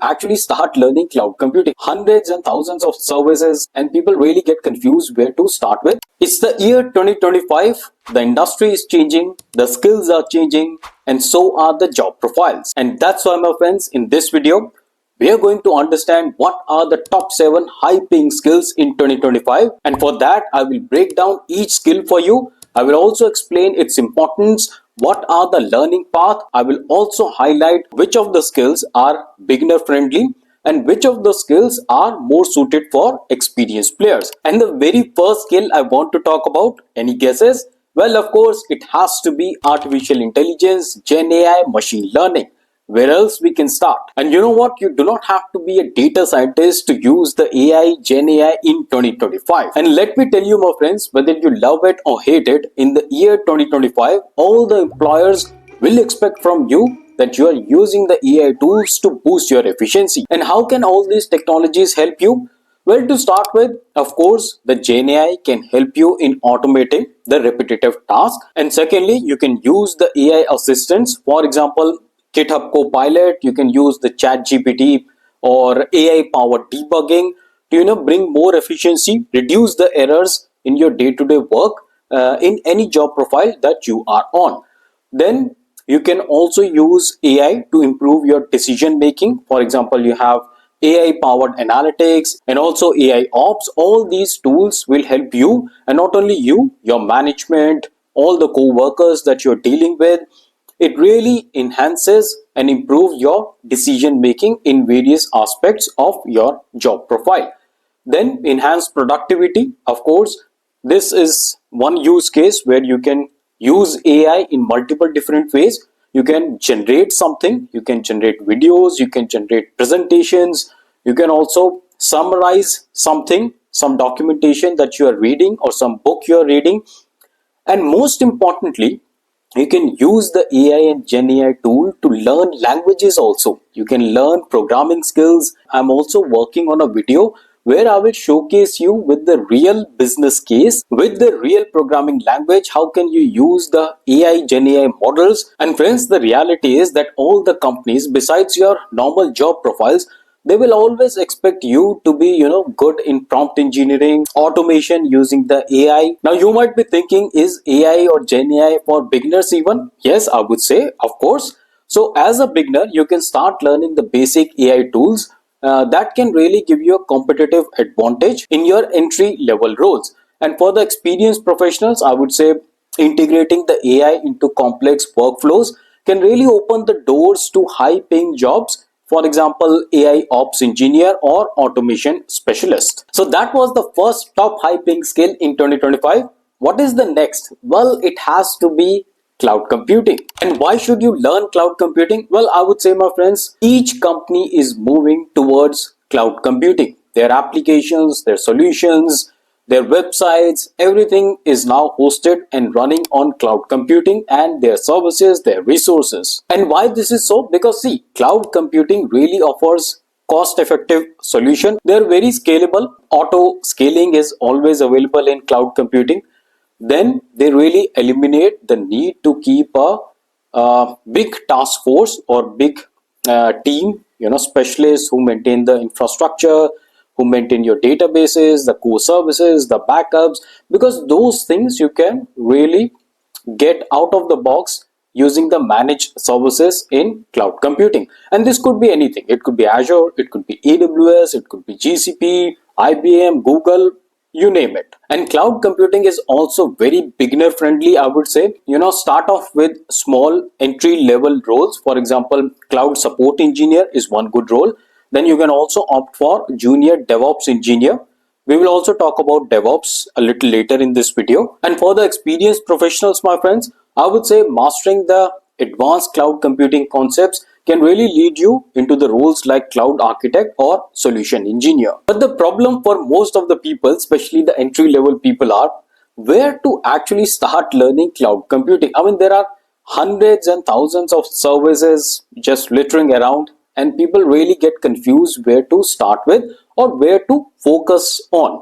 actually start learning cloud computing? Hundreds and thousands of services, and people really get confused where to start with. It's the year 2025. The industry is changing, the skills are changing, and so are the job profiles. And that's why, my friends, in this video, we are going to understand what are the top 7 high paying skills in 2025. And for that, I will break down each skill for you. I will also explain its importance, what are the learning path. I will also highlight which of the skills are beginner friendly and which of the skills are more suited for experienced players. And the very first skill I want to talk about, any guesses? Well, of course, it has to be artificial intelligence, Gen AI, machine learning. Where else we can start? And you know what? You do not have to be a data scientist to use the AI, Gen AI in 2025. And let me tell you, my friends, whether you love it or hate it, in the year 2025, all the employers will expect from you that you are using the AI tools to boost your efficiency. And how can all these technologies help you? Well, to start with, of course, the Gen AI can help you in automating the repetitive task. And secondly, you can use the AI assistants. For example, GitHub Copilot, you can use the ChatGPT or AI powered debugging to bring more efficiency, reduce the errors in your day-to-day work in any job profile that you are on. Then you can also use AI to improve your decision making. For example, you have AI powered analytics and also AI ops. All these tools will help you, and not only you, your management, all the co-workers that you're dealing with. It really enhances and improves your decision making in various aspects of your job profile. Then enhanced productivity. Of course, this is one use case where you can use AI in multiple different ways. You can generate something, you can generate videos, you can generate presentations, you can also summarize something, some documentation that you are reading or some book you are reading. And most importantly, you can use the AI and Gen AI tool to learn languages also. You can learn programming skills. I'm also working on a video where I will showcase you with the real business case, with the real programming language, how can you use the AI, Gen AI models. And friends, the reality is that all the companies, besides your normal job profiles, they will always expect you to be good in prompt engineering, automation using the AI. Now you might be thinking, is AI or Gen AI for beginners even? Yes, I would say, of course. So as a beginner, you can start learning the basic AI tools that can really give you a competitive advantage in your entry level roles. And for the experienced professionals, I would say integrating the AI into complex workflows can really open the doors to high paying jobs. For example, AI ops engineer or automation specialist. So that was the first top high paying skill in 2025. What is the next? Well, it has to be cloud computing. And why should you learn cloud computing? Well, I would say, my friends, each company is moving towards cloud computing. Their applications, their solutions, their websites, everything is now hosted and running on cloud computing, and their services, their resources. And why this is so? Because see, cloud computing really offers cost effective solution. They're very scalable. Auto scaling is always available in cloud computing. Then they really eliminate the need to keep a big task force or big team, specialists who maintain the infrastructure, who maintain your databases, the core services, the backups, because those things you can really get out of the box using the managed services in cloud computing. And this could be anything. It could be Azure, it could be AWS, it could be GCP, IBM, Google, you name it. And cloud computing is also very beginner friendly, I would say. Start off with small entry level roles. For example, cloud support engineer is one good role. Then you can also opt for junior DevOps engineer. We will also talk about DevOps a little later in this video. And for the experienced professionals, my friends, I would say mastering the advanced cloud computing concepts can really lead you into the roles like cloud architect or solution engineer. But the problem for most of the people, especially the entry level people, are where to actually start learning cloud computing. I mean, there are hundreds and thousands of services just littering around, and people really get confused where to start with or where to focus on.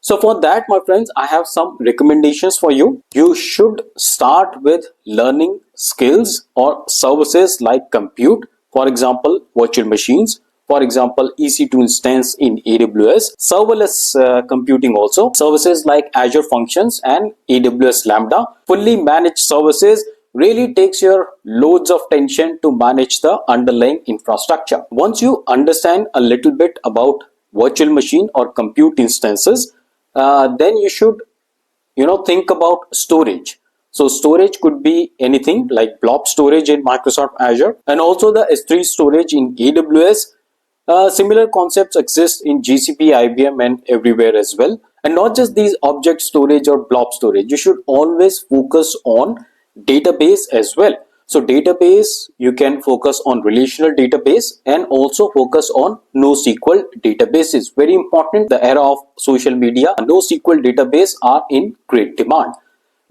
So for that, my friends, I have some recommendations for you. You should start with learning skills or services like compute, for example, virtual machines. For example, EC2 instance in AWS, serverless computing also, services like Azure Functions and AWS Lambda, fully managed services really takes your loads of tension to manage the underlying infrastructure. Once you understand a little bit about virtual machine or compute instances, then you should think about storage. So storage could be anything like blob storage in Microsoft Azure and also the S3 storage in AWS. Similar concepts exist in GCP, IBM and everywhere as well. And not just these object storage or blob storage, you should always focus on database as well. So database, you can focus on relational database and also focus on NoSQL databases. Very important, the era of social media, NoSQL database are in great demand.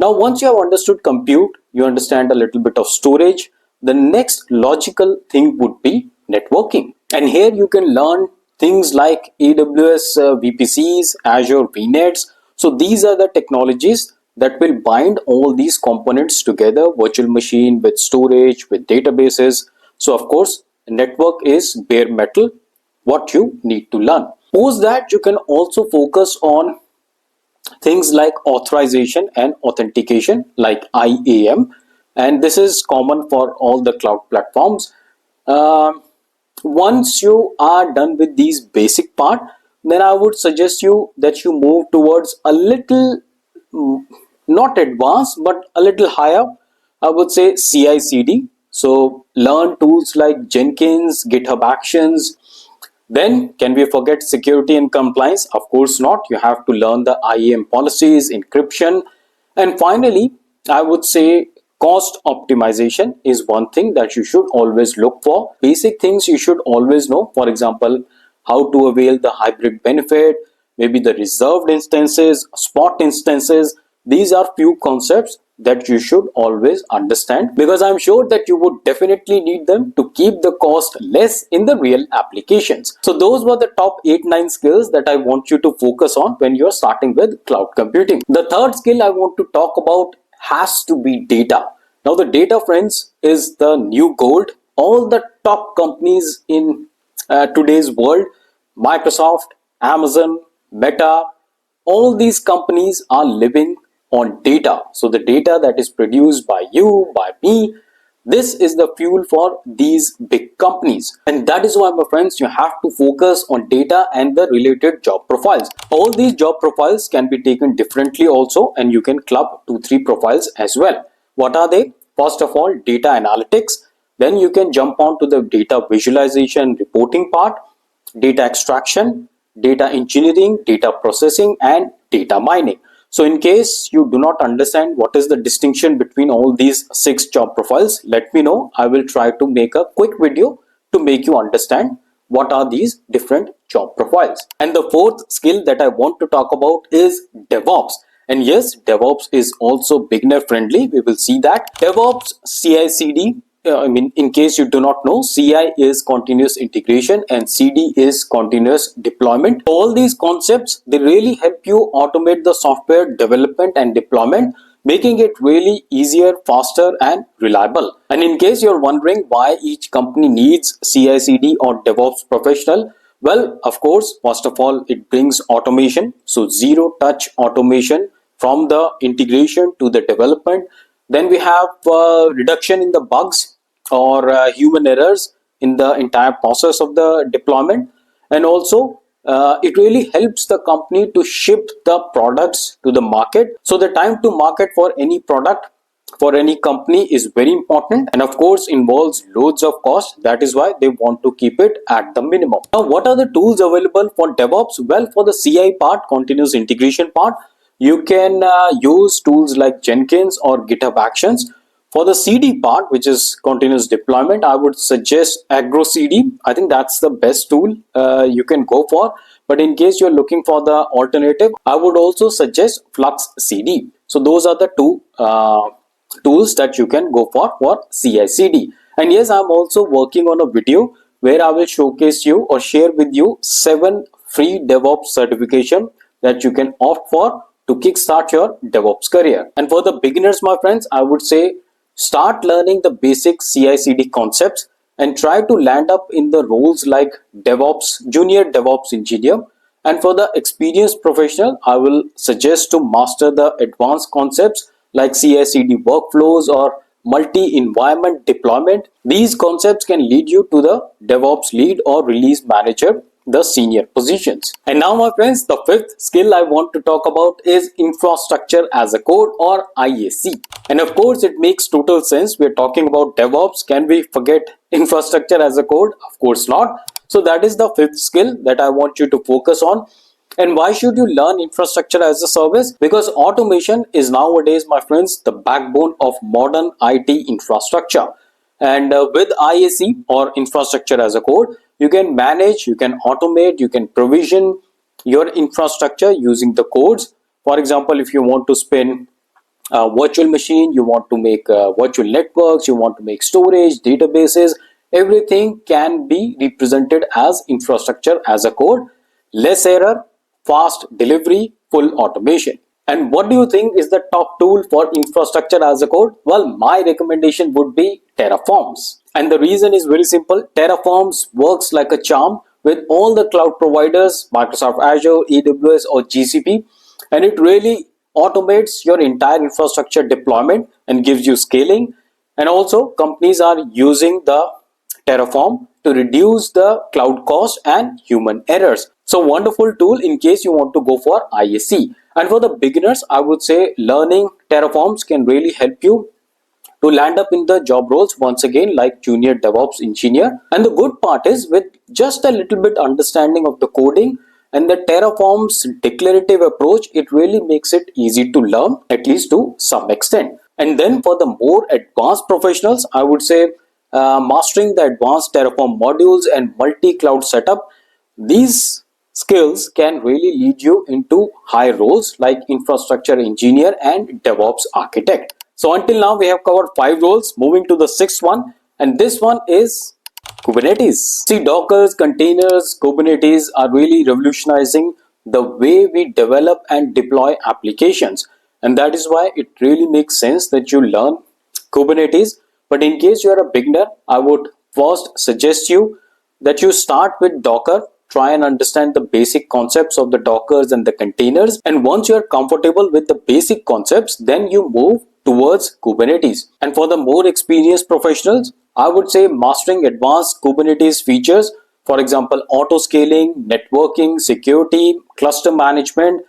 Now, once you have understood compute, you understand a little bit of storage, the next logical thing would be networking. And here you can learn things like AWS VPCs, Azure VNets. So these are the technologies that will bind all these components together, virtual machine with storage, with databases. So of course, network is bare metal, what you need to learn. Post that, you can also focus on things like authorization and authentication like IAM, and this is common for all the cloud platforms. Once you are done with these basic part, then I would suggest you that you move towards a little not advanced but a little higher, I would say CI/CD. So learn tools like Jenkins, GitHub Actions. Then can we forget security and compliance? Of course not. You have to learn the IAM policies, encryption, and finally I would say cost optimization is one thing that you should always look for. Basic things you should always know. For example, how to avail the hybrid benefit, maybe the reserved instances, spot instances. These are few concepts that you should always understand, because I'm sure that you would definitely need them to keep the cost less in the real applications. So those were the top 8-9 skills that I want you to focus on when you're starting with cloud computing. The third skill I want to talk about has to be data. Now the data, friends, is the new gold. All the top companies in today's world, Microsoft, Amazon, Meta, all these companies are living on data. So the data that is produced by you, by me, this is the fuel for these big companies. And that is why, my friends, you have to focus on data and the related job profiles. All these job profiles can be taken differently also, and you can club 2-3 profiles as well. What are they? First of all, data analytics. Then you can jump on to the data visualization reporting part, data extraction, data engineering, data processing, and data mining. So in case you do not understand what is the distinction between all these 6 job profiles, let me know. I will try to make a quick video to make you understand what are these different job profiles. And the fourth skill that I want to talk about is DevOps. And yes, DevOps is also beginner friendly. We will see that. DevOps, CI/CD. In case you do not know, CI is continuous integration and CD is continuous deployment. All these concepts, they really help you automate the software development and deployment, making it really easier, faster and reliable. And in case you're wondering why each company needs CI/CD or DevOps professional, well, of course, first of all, it brings automation. So zero touch automation from the integration to the development. Then we have reduction in the bugs or human errors in the entire process of the deployment. And also it really helps the company to ship the products to the market. So the time to market for any product, for any company, is very important, and of course involves loads of cost. That is why they want to keep it at the minimum. Now, what are the tools available for DevOps? Well, for the CI part, continuous integration part, you can use tools like Jenkins or GitHub Actions. For the CD part, which is continuous deployment, I would suggest Agro CD. I think that's the best tool you can go for. But in case you're looking for the alternative, I would also suggest Flux CD. So those are the two tools that you can go for CI/CD. And yes, I'm also working on a video where I will showcase you or share with you 7 free DevOps certification that you can opt for to kickstart your DevOps career. And for the beginners, my friends, I would say start learning the basic CI/CD concepts and try to land up in the roles like DevOps, junior DevOps engineer. And for the experienced professional, I will suggest to master the advanced concepts like CI/CD workflows or multi-environment deployment. These concepts can lead you to the DevOps lead or release manager, the senior positions. And now, my friends, the fifth skill I want to talk about is infrastructure as a code, or IAC. And of course, it makes total sense. We're talking about DevOps. Can we forget infrastructure as a code? Of course not. So that is the fifth skill that I want you to focus on. And why should you learn infrastructure as a service? Because automation is nowadays, my friends, the backbone of modern IT infrastructure. And with IAC, or infrastructure as a code, you can manage, you can automate, you can provision your infrastructure using the codes. For example, if you want to spin a virtual machine, you want to make virtual networks, you want to make storage, databases, everything can be represented as infrastructure as a code. Less error, fast delivery, full automation. And what do you think is the top tool for infrastructure as a code? Well, my recommendation would be Terraforms. And the reason is very simple. Terraforms works like a charm with all the cloud providers, Microsoft Azure, AWS or GCP, and it really automates your entire infrastructure deployment and gives you scaling. And also, companies are using the Terraform to reduce the cloud cost and human errors. So wonderful tool in case you want to go for IAC. And for the beginners, I would say learning Terraforms can really help you to land up in the job roles once again like junior DevOps engineer. And the good part is, with just a little bit understanding of the coding and the Terraform's declarative approach, it really makes it easy to learn, at least to some extent. And then for the more advanced professionals, I would say mastering the advanced Terraform modules and multi-cloud setup. These skills can really lead you into high roles like infrastructure engineer and DevOps architect. So until now, we have covered 5 roles. Moving to the 6th one, and this one is Kubernetes. See, Dockers, containers, Kubernetes are really revolutionizing the way we develop and deploy applications. And that is why it really makes sense that you learn Kubernetes. But in case you are a beginner, I would first suggest you that you start with Docker. Try and understand the basic concepts of the Dockers and the containers. And once you are comfortable with the basic concepts, then you move towards Kubernetes. And for the more experienced professionals, I would say mastering advanced Kubernetes features, for example, auto scaling, networking, security, cluster management,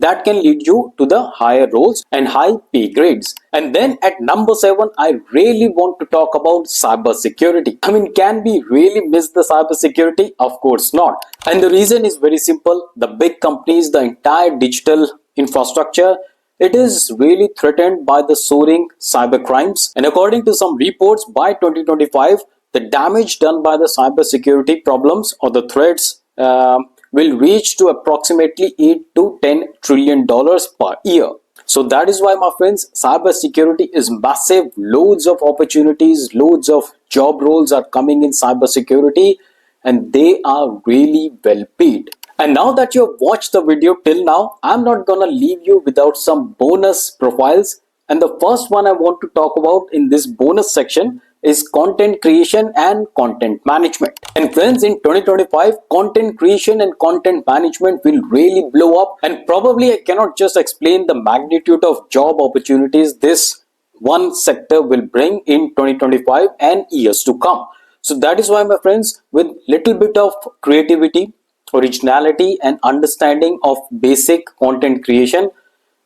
that can lead you to the higher roles and high pay grades. And then at number 7, I really want to talk about cybersecurity. I mean, can we really miss the cybersecurity? Of course not. And the reason is very simple. The big companies, the entire digital infrastructure, it is really threatened by the soaring cyber crimes. And according to some reports, by 2025, the damage done by the cybersecurity problems or the threats will reach to approximately 8 to 10 trillion dollars per year. So that is why, my friends, cybersecurity is massive. Loads of opportunities, loads of job roles are coming in cybersecurity, and they are really well paid. And now that you have watched the video till now, I'm not gonna leave you without some bonus profiles. And the first one I want to talk about in this bonus section is content creation and content management. And friends, in 2025, content creation and content management will really blow up. And probably I cannot just explain the magnitude of job opportunities this one sector will bring in 2025 and years to come. So that is why, my friends, with little bit of creativity, originality and understanding of basic content creation,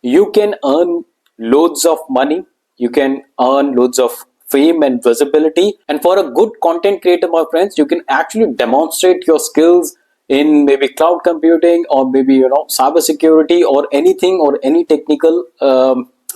you can earn loads of money, you can earn loads of fame and visibility. And for a good content creator, my friends, you can actually demonstrate your skills in maybe cloud computing or maybe cybersecurity or anything or any technical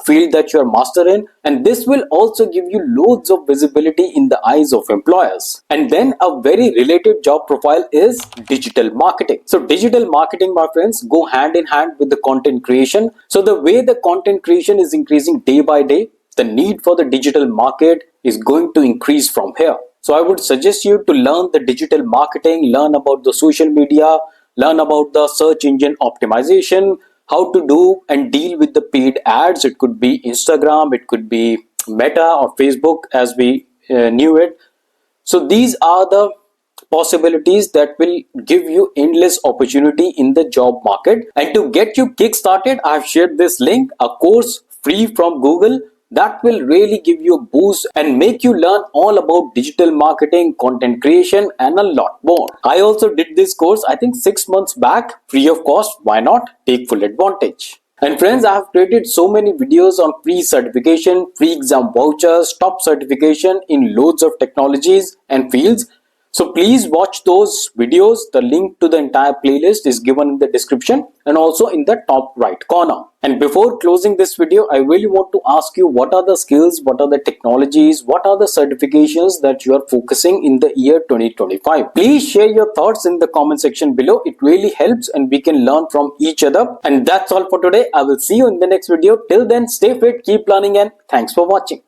field that you are master in, and this will also give you loads of visibility in the eyes of employers. And then a very related job profile is digital marketing. So digital marketing, my friends, go hand in hand with the content creation. So the way the content creation is increasing day by day, the need for the digital market is going to increase from here. So I would suggest you to learn the digital marketing, learn about the social media, learn about the search engine optimization, how to do and deal with the paid ads. It could be Instagram, it could be Meta or Facebook as we knew it. So these are the possibilities that will give you endless opportunity in the job market. And to get you kick started, I have shared this link, a course free from Google that will really give you a boost and make you learn all about digital marketing, content creation, and a lot more. I also did this course, I think 6 months back, free of cost. Why not? Take full advantage. And friends, I have created so many videos on free certification, free exam vouchers, top certification in loads of technologies and fields. So please watch those videos. The link to the entire playlist is given in the description and also in the top right corner. And before closing this video, I really want to ask you, what are the skills, what are the technologies, what are the certifications that you are focusing in the year 2025? Please share your thoughts in the comment section below. It really helps and we can learn from each other. And that's all for today. I will see you in the next video. Till then, stay fit, keep learning, and thanks for watching.